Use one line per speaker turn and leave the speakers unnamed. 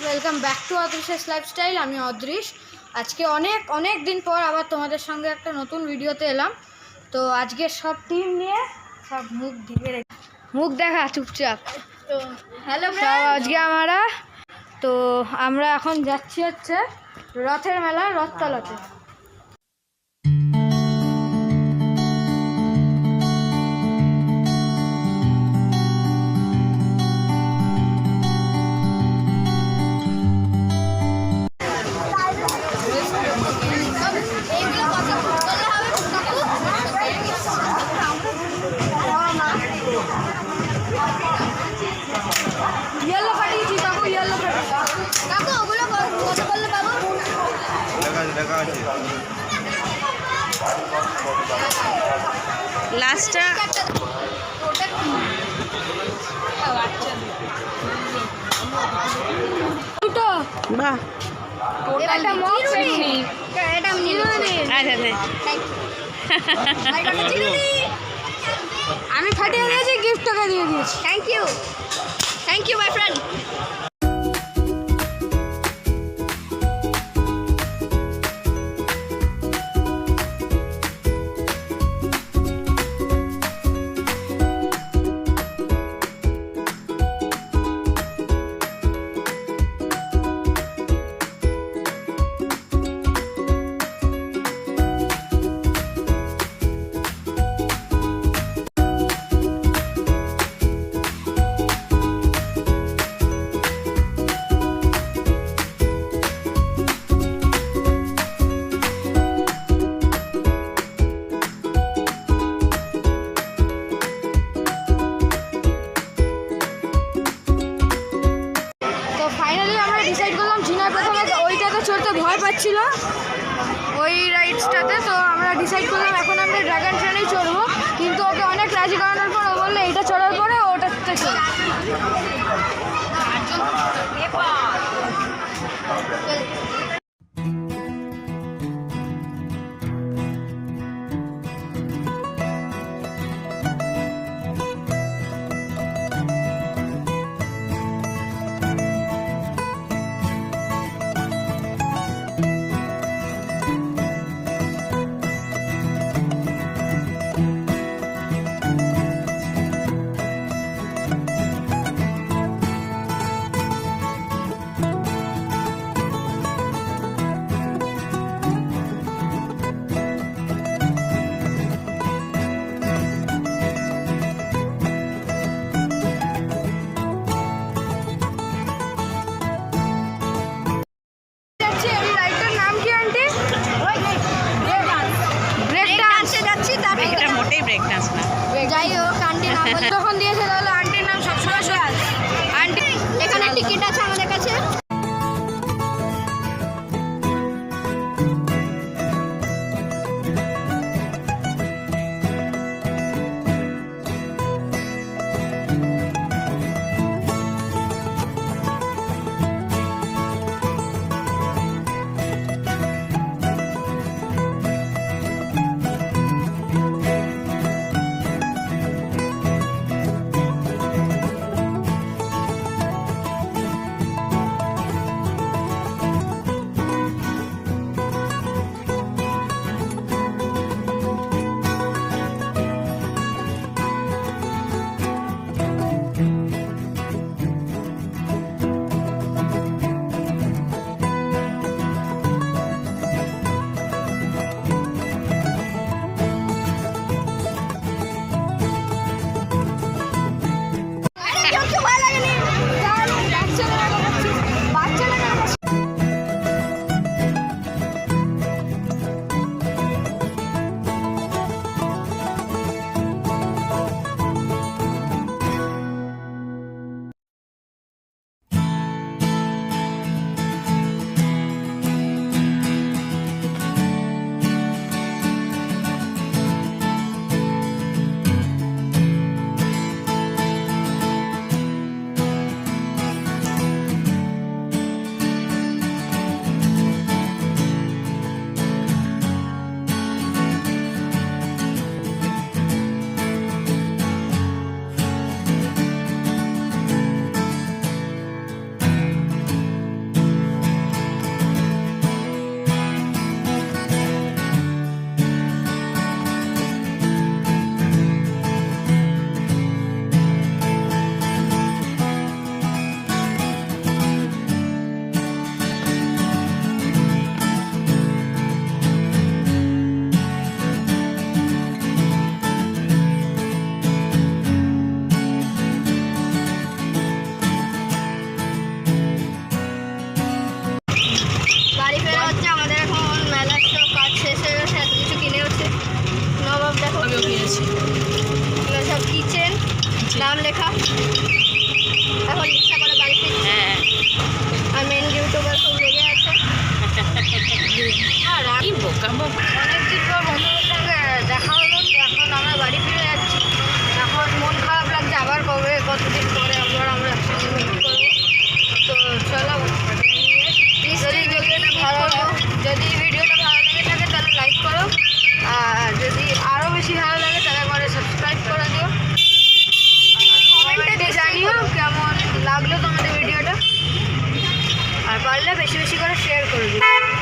Welcome back to অদৃশের lifestyle. আমি অদৃশ। আজকে অনেক দিন পর আবার তোমাদের সঙ্গে একটা নতুন ভিডিওতে এলাম। তো আজকে সব টিম নিয়ে সব মুখ দেখা চুপচাপ। তো হ্যালো আজকে আমরা এখন যাচ্ছি হচ্ছে রথের মেলা, রথতলাতে।
লাস্টটা বাহ
আমি ফাটিয়ে দিয়েছি, গিফট টাকা দিয়ে দিয়েছি।
Thank you my friend.
চড়তে ভয় পাচ্ছিল ওই রাইডসটাতে, তো আমরা ডিসাইড করলাম এখন আমরা ড্রাগন ট্রেনেই চড়বো। কিন্তু ওকে অনেক রাজি করানোর পর ও বললো এইটা চড়ার পরে ওটাতে চড়বো। যাই হোক, আন্টি নাম তখন দিয়েছে, তাহলে আন্টির নাম সবসময় আন্টি। এখানে টিকিট আছে আমাদের কাছে। পারলে বেশি বেশি করে শেয়ার করে দিও।